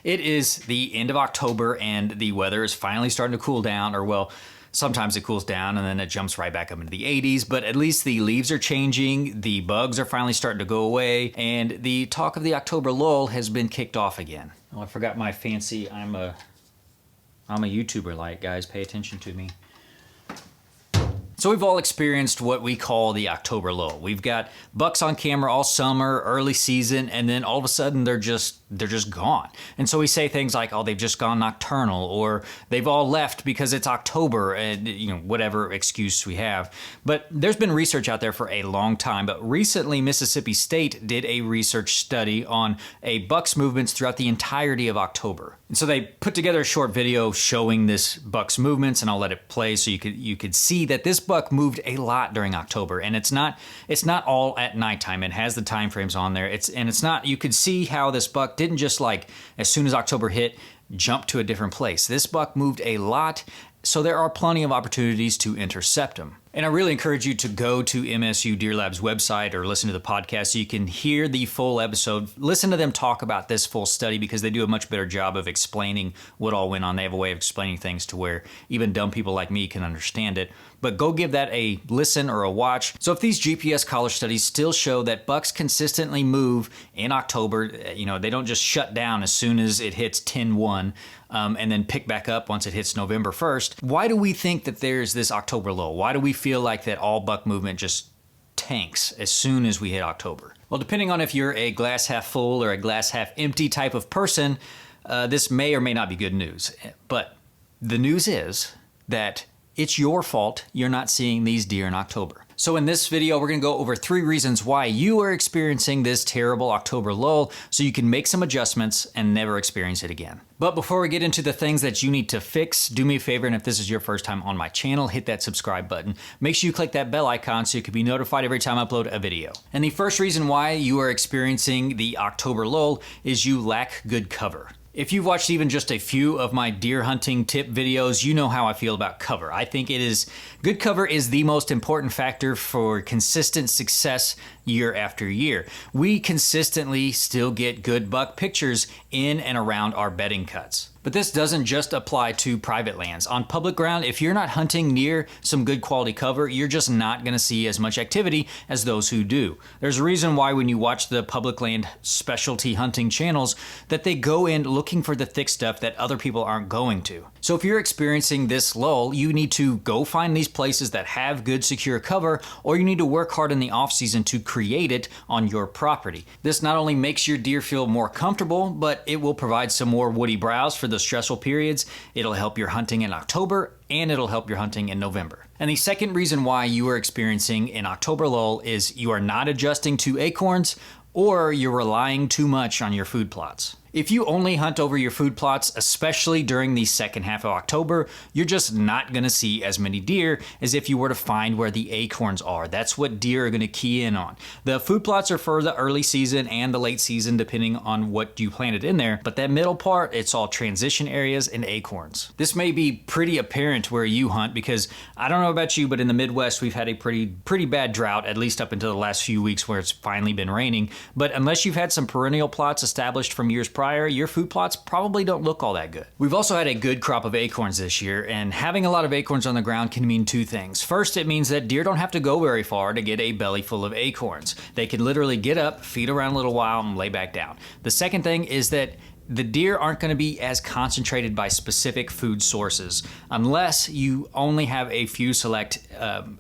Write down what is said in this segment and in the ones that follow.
It is the end of October and the weather is finally starting to cool down, or well, sometimes it cools down and then it jumps right back up into the 80s, but at least the leaves are changing, the bugs are finally starting to go away, and the talk of the October lull has been kicked off again. Oh, I forgot my fancy, I'm a YouTuber light, guys, pay attention to me. So we've all experienced what we call the October lull. We've got bucks on camera all summer, early season, and then all of a sudden they're just gone. And so we say things like, oh, they've just gone nocturnal, or they've all left because it's October, and whatever excuse we have. But there's been research out there for a long time, but recently Mississippi State did a research study on a buck's movements throughout the entirety of October. And so they put together a short video showing this buck's movements, and I'll let it play so you could see that this buck moved a lot during October, and it's not all at nighttime. It has the time frames on there. You could see how this buck didn't just, like, as soon as October hit, jump to a different place. This buck moved a lot, so there are plenty of opportunities to intercept him. And I really encourage you to go to MSU Deer Lab's website or listen to the podcast so you can hear the full episode. Listen to them talk about this full study because they do a much better job of explaining what all went on. They have a way of explaining things to where even dumb people like me can understand it. But go give that a listen or a watch. So if these GPS collar studies still show that bucks consistently move in October, they don't just shut down as soon as it hits 10-1 and then pick back up once it hits November 1st, why do we think that there's this October lull? Why do we feel like that all buck movement just tanks as soon as we hit October? Well, depending on if you're a glass half full or a glass half empty type of person, this may or may not be good news. But the news is that it's your fault you're not seeing these deer in October. So in this video, we're gonna go over 3 reasons why you are experiencing this terrible October lull so you can make some adjustments and never experience it again. But before we get into the things that you need to fix, do me a favor, and if this is your first time on my channel, hit that subscribe button. Make sure you click that bell icon so you can be notified every time I upload a video. And the first reason why you are experiencing the October lull is you lack good cover. If you've watched even just a few of my deer hunting tip videos, you know how I feel about cover. I think good cover is the most important factor for consistent success year after year. We consistently still get good buck pictures in and around our bedding cuts. But this doesn't just apply to private lands. On public ground, if you're not hunting near some good quality cover, you're just not gonna see as much activity as those who do. There's a reason why when you watch the public land specialty hunting channels, that they go in looking for the thick stuff that other people aren't going to. So if you're experiencing this lull, you need to go find these places that have good secure cover, or you need to work hard in the off season to create it on your property. This not only makes your deer feel more comfortable, but it will provide some more woody browse for the stressful periods. It'll help your hunting in October, and it'll help your hunting in November. And the second reason why you are experiencing an October lull is you are not adjusting to acorns, or you're relying too much on your food plots. If you only hunt over your food plots, especially during the second half of October, you're just not gonna see as many deer as if you were to find where the acorns are. That's what deer are gonna key in on. The food plots are for the early season and the late season, depending on what you planted in there, but that middle part, it's all transition areas and acorns. This may be pretty apparent where you hunt because I don't know about you, but in the Midwest, we've had a pretty bad drought, at least up until the last few weeks where it's finally been raining. But unless you've had some perennial plots established from years prior, your food plots probably don't look all that good. We've also had a good crop of acorns this year, and having a lot of acorns on the ground can mean 2 things. First, it means that deer don't have to go very far to get a belly full of acorns. They can literally get up, feed around a little while, and lay back down. The second thing is that the deer aren't going to be as concentrated by specific food sources unless you only have a few select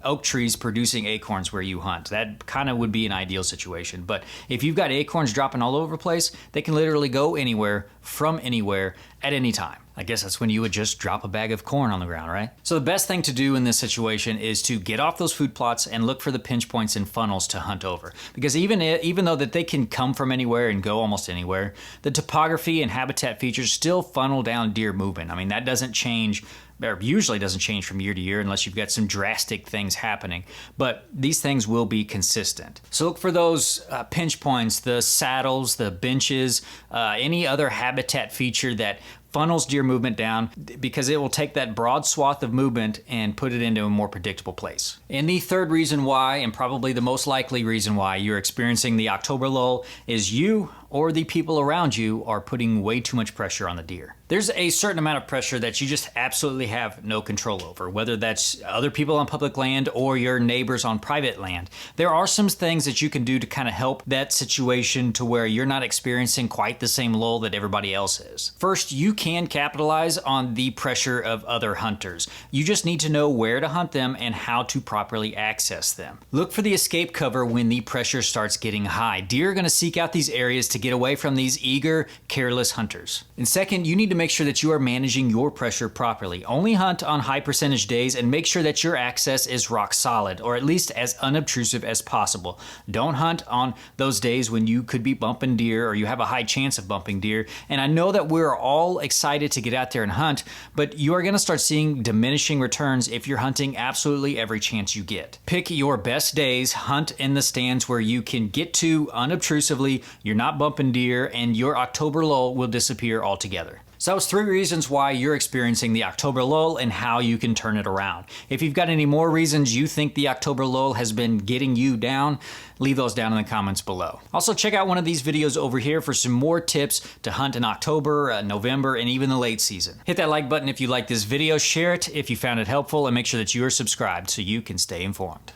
oak trees producing acorns where you hunt. That kind of would be an ideal situation. But if you've got acorns dropping all over the place, they can literally go anywhere from anywhere at any time. I guess that's when you would just drop a bag of corn on the ground, right? So the best thing to do in this situation is to get off those food plots and look for the pinch points and funnels to hunt over. Because even though that they can come from anywhere and go almost anywhere, the topography and habitat features still funnel down deer movement. I mean, that doesn't change, or usually doesn't change from year to year unless you've got some drastic things happening. But these things will be consistent. So look for those pinch points, the saddles, the benches, any other habitat feature that funnels deer movement down, because it will take that broad swath of movement and put it into a more predictable place. And the third reason why, and probably the most likely reason why you're experiencing the October lull, is you or the people around you are putting way too much pressure on the deer. There's a certain amount of pressure that you just absolutely have no control over, whether that's other people on public land or your neighbors on private land. There are some things that you can do to kind of help that situation to where you're not experiencing quite the same lull that everybody else is. First, you can capitalize on the pressure of other hunters. You just need to know where to hunt them and how to properly access them. Look for the escape cover when the pressure starts getting high. Deer are going to seek out these areas to get away from these eager, careless hunters. And second, you need to make sure that you are managing your pressure properly. Only hunt on high percentage days and make sure that your access is rock solid, or at least as unobtrusive as possible. Don't hunt on those days when you could be bumping deer or you have a high chance of bumping deer. And I know that we're all excited to get out there and hunt, but you are going to start seeing diminishing returns if you're hunting absolutely every chance you get. Pick your best days, hunt in the stands where you can get to unobtrusively, you're not bumping deer, and your October lull will disappear altogether. So that was 3 reasons why you're experiencing the October lull and how you can turn it around. If you've got any more reasons you think the October lull has been getting you down, leave those down in the comments below. Also, check out one of these videos over here for some more tips to hunt in October, November, and even the late season. Hit that like button if you like this video, share it if you found it helpful, and make sure that you are subscribed so you can stay informed.